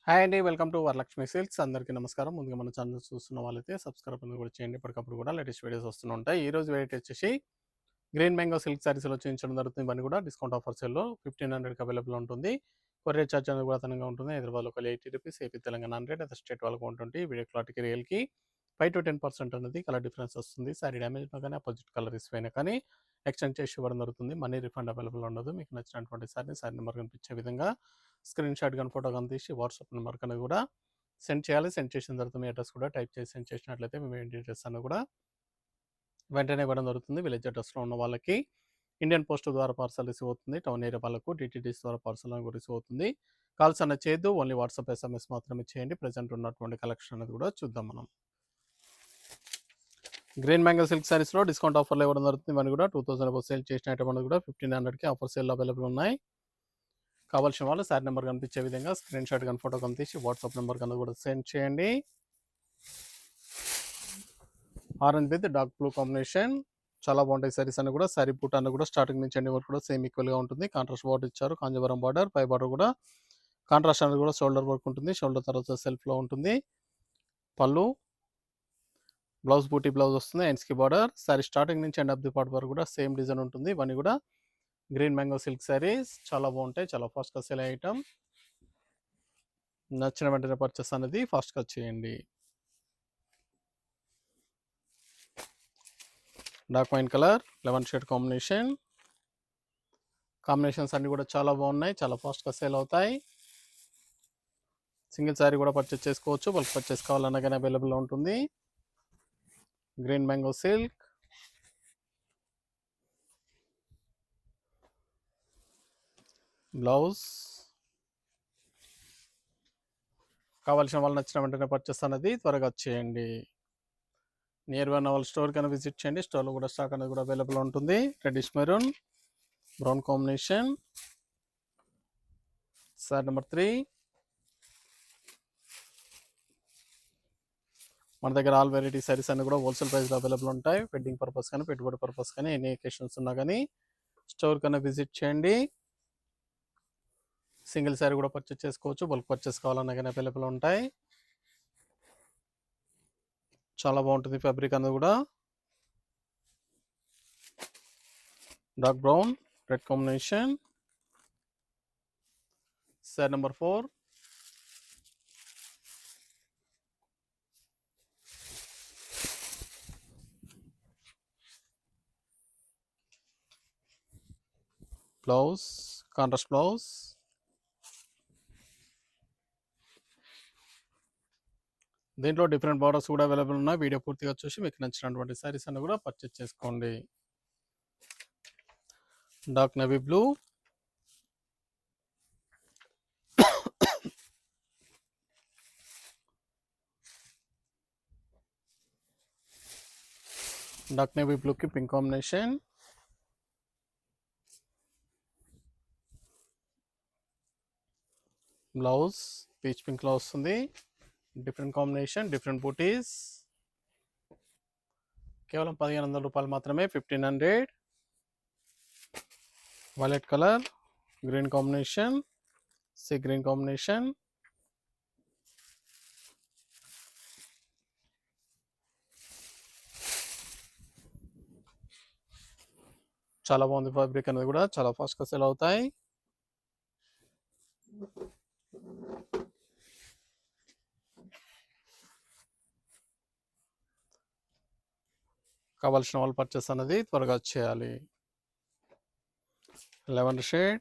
Hi అండి. Welcome to Varalakshmi silks. అందరికీ నమస్కారం. ముందుగా మన ఛానల్ చూస్తున్న వాళ్ళైతే సబ్స్క్రైబ్ అనేది కూడా చేయండి. ఎప్పటికప్పుడు కూడా లేటెస్ట్ వీడియోస్ వస్తూ ఉంటాయి. ఈ రోజు వెరైటీ వచ్చేసి గ్రీన్ మ్యాంగో సిల్క్ సారీస్లో చూపించడం జరుగుతుంది. ఇవన్నీ కూడా డిస్కౌంట్ ఆఫర్ సేల్లో 1500కి అవైలబుల్ ఉంటుంది. కొరియర్ ఛార్జ్ అనేది కూడా అదనంగా ఉంటుంది. హైదరాబాద్లో ఒక 80 rupees, AP Telangana 100, other state వాళ్ళకు ఉంటుంది. వీడియో క్లారిటీకి రియల్కి 5 to 10% అనేది కలర్ డిఫరెన్స్ వస్తుంది. సారీ డ్యామేజ్ కానీ అపోజిట్ కలర్ ఇసిపోయినా కానీ ఎక్స్చేంజ్ చేసి ఇవ్వడం జరుగుతుంది. మనీ రిఫండ్ అవైలబుల్ ఉండదు. మీకు నచ్చినటువంటి సారీ నెంబర్ కనిపించే విధంగా స్క్రీన్ షాట్ కానీ ఫోటో కానీ తీసి వాట్సాప్ నెంబర్ కన్నా కూడా సెండ్ చేయాలి. సెండ్ చేసిన తర్వాత మీ అడ్రస్ కూడా టైప్ చేసి సెండ్ చేసినట్లయితే మేము ఏంటి అడ్రస్ అన్న కూడా వెంటనే ఇవ్వడం జరుగుతుంది. విలేజ్ అడ్రస్లో ఉన్న వాళ్ళకి ఇండియన్ పోస్ట్ ద్వారా పార్సల్ రిసీవ్ అవుతుంది. టౌన్ ఏరియా వాళ్ళకు డిటిడిసి ద్వారా పార్సల్ అనేది రిసీవ్ అవుతుంది. కాల్స్ అన్న చేయొద్దు, ఓన్లీ వాట్సాప్ ఎస్ఎంఎస్ మాత్రమే చేయండి. ప్రజెంట్ ఉన్నటువంటి కలెక్షన్ అనేది కూడా చూద్దాం మనం. గ్రీన్ మ్యాంగో సిల్క్ సారీస్లో డిస్కౌంట్ ఆఫర్లు ఇవ్వడం జరుగుతుంది. ఇవన్నీ కూడా 2000 సేల్ చేసిన ఐటమ్ అనేది కూడా 1500కి ఆఫర్ సేల్ అవైలబుల్ ఉన్నాయి. కావాల్సిన వాళ్ళు సారీ నెంబర్ కనిపించే విధంగా స్క్రీన్ షాట్ కానీ ఫోటో కానీ తీసి వాట్సాప్ నెంబర్ కన్నా కూడా సెండ్ చేయండి. Orange with dark blue combination చాలా బాగుంటాయి సారీస్ అన్ని కూడా. సారీ పూట అన్న కూడా స్టార్టింగ్ నుంచి ఎండింగ్ వరకు కూడా సేమ్ ఈక్వల్గా ఉంటుంది. కాంట్రాస్ట్ బార్డర్ ఇచ్చారు, కాంజీవరం బార్డర్, పై బార్డర్ కూడా కాంట్రాస్ట్ అనేది కూడా షోల్డర్ వర్క్ ఉంటుంది. షోల్డర్ తర్వాత సెల్ఫ్లో ఉంటుంది. పళ్ళు, బ్లౌజ్ బూటీ బ్లౌజ్ వస్తుంది. హ్యాండ్స్కి బార్డర్. సారీ స్టార్టింగ్ నుంచి ఎండ్ ఆఫ్ ది పార్ట్ వరకు కూడా సేమ్ డిజైన్ ఉంటుంది. ఇవన్నీ కూడా గ్రీన్ మ్యాంగో సిల్క్ సారీస్ చాలా బాగుంటాయి. చాలా ఫాస్ట్గా సేల్ ఐటమ్. నచ్చిన వెంటనే పర్చేస్ అనేది ఫాస్ట్గా చేయండి. Dark wine colour 11 shade combinations అన్ని కూడా చాలా బాగున్నాయి. చాలా ఫాస్ట్గా సేల్ అవుతాయి. సింగిల్ శారీ కూడా పర్చేస్ చేసుకోవచ్చు. బల్క్ పర్చేస్ కావాలన్నా కానీ అవైలబుల్లో ఉంటుంది. Green mango silk, blouse. కావాల్సిన వాళ్ళు నచ్చిన వెంటనే పర్చేస్ అనేది త్వరగా చేయండి. నియర్ బై వాళ్ళ స్టోర్ కన్నా విజిట్ చేయండి. స్టోర్లో కూడా స్టాక్ అనేది కూడా అవైలబుల్ ఉంటుంది. Reddish maroon, brown combination. Sorry number 3. మన దగ్గర ఆల్ వెరైటీ సారీస్ అన్ని కూడా హోల్సేల్ ప్రైస్లో అవైలబుల్ ఉంటాయి. వెడ్డింగ్ పర్పస్ కానీ పెట్టుబడి పర్పస్ కానీ ఎనీ ఒకేషన్స్ ఉన్నా కానీ స్టోర్ కన్నా విజిట్ చేయండి. సింగిల్ శారీ కూడా పర్చేస్ చేసుకోవచ్చు. బల్క్ పర్చేస్ కావాలన్నా కానీ అవైలబుల్ ఉంటాయి. చాలా బాగుంటుంది ఫ్యాబ్రిక్ అనేది కూడా. Dark brown, red combination. Sari number 4. Blouse, contrast blouse. దీంట్లో డిఫరెంట్ బార్డర్స్ కూడా అవైలబుల్ ఉన్నాయి. వీడియో పూర్తిగా చూసి మీకు నచ్చినటువంటి సారీస్ అన్ని కూడా పర్చేస్ చేసుకోండి. Dark navy blue, dark navy బ్లూకి పింక్ కాంబినేషన్. బ్లౌజ్ పీచ్ పింక్లో వస్తుంది. డిఫరెంట్ కాంబినేషన్, డిఫరెంట్ బూటీస్. కేవలం 1500 రూపాయలు మాత్రమే. 1500. Violet colour, green combination, sea green combination. చాలా బాగుంది ఫ్యాబ్రిక్ అనేది కూడా. చాలా ఫాస్ట్గా సేల్ అవుతాయి. కావాల్సిన వాళ్ళు పర్చేస్ అనేది త్వరగా చేయాలి. 11 షేడ్,